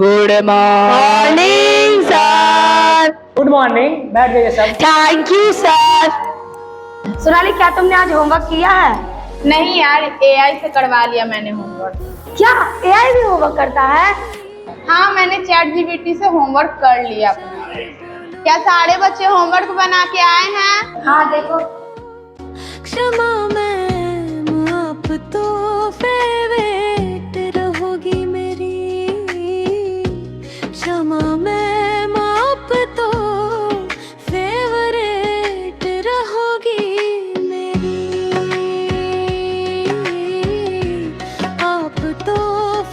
Good morning sir. Good morning, बैठ जाइए सब। Thank you sir. सोनाली, क्या तुमने आज होमवर्क किया है? नहीं यार, एआई से करवा लिया मैंने होमवर्क। क्या एआई भी होमवर्क करता है? हाँ, मैंने चैट जीपीटी से होमवर्क कर लिया अपना। क्या सारे बच्चे होमवर्क बना के आए हैं? हाँ देखो। क्षमा मैम, आप तो फेवरेट रहोगी मेरी। क्षमा मैम, आप तो फेवरेट रहोगी मेरी। आप तो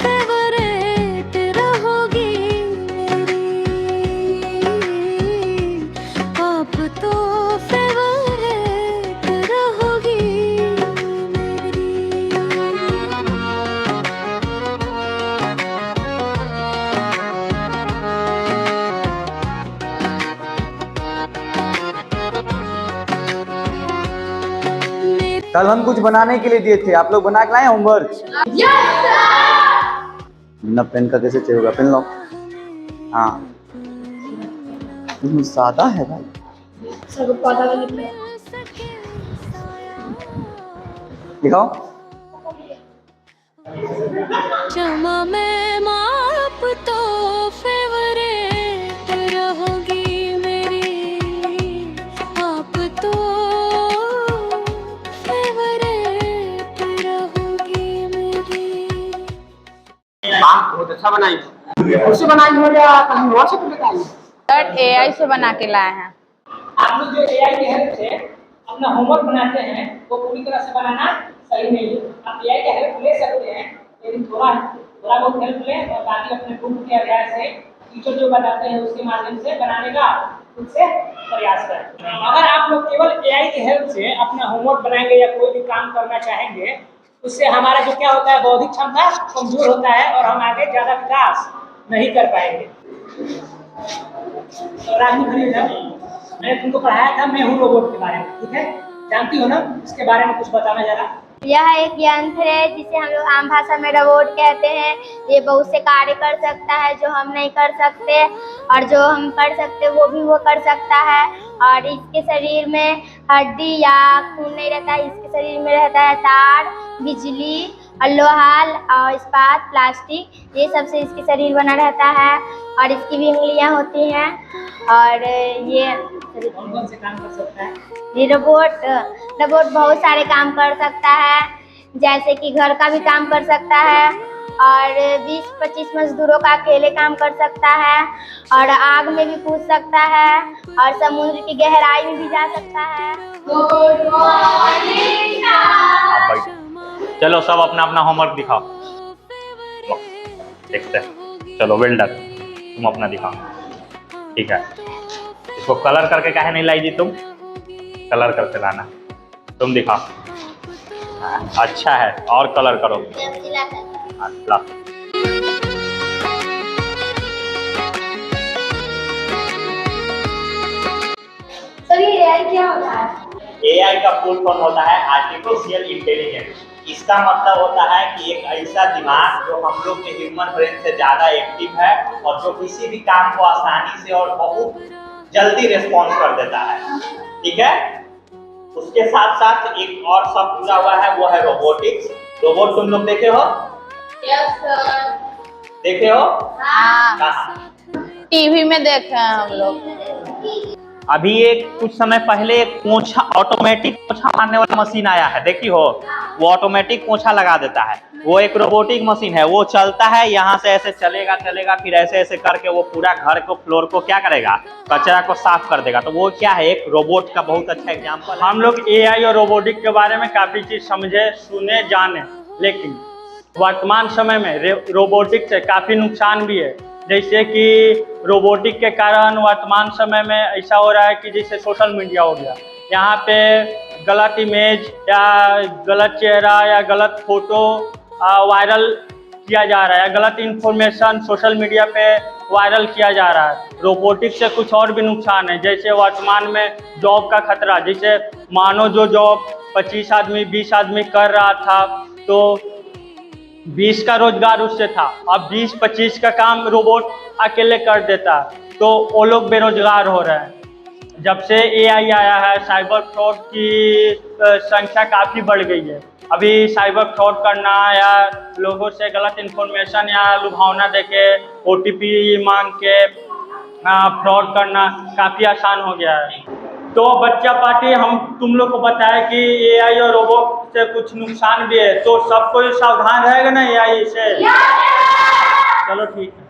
फेवरेट रहोगी मेरी। आप तो फेवरेट रहोगी मेरी। कल हम कुछ बनाने के लिए दिए थे, आप लोग बना के लाए होमवर्क? ना पेन का कैसे चाहिए होगा, पेन लो। हाँ, तुम सादा है भाई। सब पौधा में दिखाओ। क्षमा मैम, आप तो फेवरेट रहोगी मेरी। आप तो फेवरेट रहोगी मेरी। बहुत अच्छा बनाई। कुर्सी बनाई हो या कहीं और से बताइए। सर, एआई से बना के लाए हैं। आप लोग जो एआई की हेल्प से अपना होमवर्क बनाते हैं वो पूरी तरह से बनाना सही नहीं है। आप एआई की हेल्प ले सकते हैं, लेकिन थोड़ा बहुत हेल्प लें और बाकी अपने बुक के अध्याय से टीचर जो बताते हैं उसके माध्यम से बनाने का खुद से प्रयास करें। अगर आप लोग केवल एआई की हेल्प से अपना होमवर्क बनाएंगे या कोई भी काम करना चाहेंगे, उससे हमारा जो क्या होता है, बौद्धिक क्षमता कमजोर होता है और हम आगे ज्यादा विकास नहीं कर पाएंगे। रानी खड़ी हो, मैंने तुमको पढ़ाया था मैं हूँ रोबोट के बारे में, ठीक है? जानती हो ना, इसके बारे में कुछ बताना जरा। यह एक यंत्र है जिसे हम लोग आम भाषा में रोबोट कहते हैं। ये बहुत से कार्य कर सकता है जो हम नहीं कर सकते, और जो हम कर सकते वो भी वो कर सकता है। और इसके शरीर में हड्डी या खून नहीं रहता है, इसके शरीर में रहता है तार, बिजली और लोहा और इस्पात, प्लास्टिक, ये सब से इसके शरीर बना रहता है। और इसकी भी उंगलियां होती हैं। और ये कौन से काम कर सकता है? ये रोबोट बहुत सारे काम कर सकता है, जैसे कि घर का भी काम कर सकता है, और 20-25 मजदूरों का अकेले काम कर सकता है, और आग में भी कूद सकता है, और समुद्र की गहराई में भी जा सकता है। Good morning. चलो सब अपना अपना होमवर्क दिखाओ। देखते हैं। चलो वेल डन, तुम अपना दिखाओ। ठीक है, इसको कलर करके काहे नहीं लाई जी तुम? कलर करके लाना। तुम दिखाओ। अच्छा है, और कलर करो। ला। सर, ये एआई क्या होता है? एआई का फुल फॉर्म होता है आर्टिफिशियल इंटेलिजेंस। इसका मतलब होता है कि एक ऐसा दिमाग जो हम लोग के ह्यूमन ब्रेन से ज़्यादा एक्टिव है और जो किसी भी काम को आसानी से और बहुत जल्दी रिस्पॉन्स कर देता है। ठीक है, उसके साथ साथ एक और शब्द जुड़ा हुआ है, वो है रोबोटिक्स। रोबोट तुम लोग देखे हो? Yes sir. देखे हो? हाँ, कहाँ? टीवी में देखे हैं हम लोग। अभी एक कुछ समय पहले एक पोंछा, ऑटोमेटिक पोंछा मारने वाला मशीन आया है, देखी हो? वो ऑटोमेटिक पोंछा लगा देता है। वो एक रोबोटिक मशीन है, वो चलता है, यहाँ से ऐसे चलेगा, फिर ऐसे ऐसे करके वो पूरा घर को, फ्लोर को क्या करेगा, कचरा को साफ कर देगा। तो वो क्या है, एक रोबोट का बहुत अच्छा एग्जाम्पल। हम लोग एआई और रोबोटिक के बारे में काफ़ी चीज़ समझे, सुने, जाने, लेकिन वर्तमान समय में रोबोटिक से काफ़ी नुकसान भी है। जैसे कि रोबोटिक के कारण वर्तमान समय में ऐसा हो रहा है कि जैसे सोशल मीडिया हो गया, यहाँ पे गलत इमेज या गलत चेहरा या गलत फोटो वायरल किया जा रहा है, गलत इन्फॉर्मेशन सोशल मीडिया पे वायरल किया जा रहा है। रोबोटिक से कुछ और भी नुकसान है, जैसे वर्तमान में जॉब का खतरा। जैसे मानो जो जॉब 25 आदमी 20 आदमी कर रहा था, तो 20 का रोजगार उससे था, अब 20-25 का काम रोबोट अकेले कर देता है, तो वो लोग बेरोजगार हो रहे हैं। जब से AI आया है साइबर फ्रॉड की संख्या काफ़ी बढ़ गई है। अभी साइबर फ्रॉड करना या लोगों से गलत इन्फॉर्मेशन या लुभावना देके OTP मांग के फ्रॉड करना काफ़ी आसान हो गया है। तो बच्चा पार्टी हम तुम लोग को बताया कि AI और रोबोट से कुछ नुकसान भी है, तो सब कोई सावधान रहेगा ना AI से। चलो ठीक है।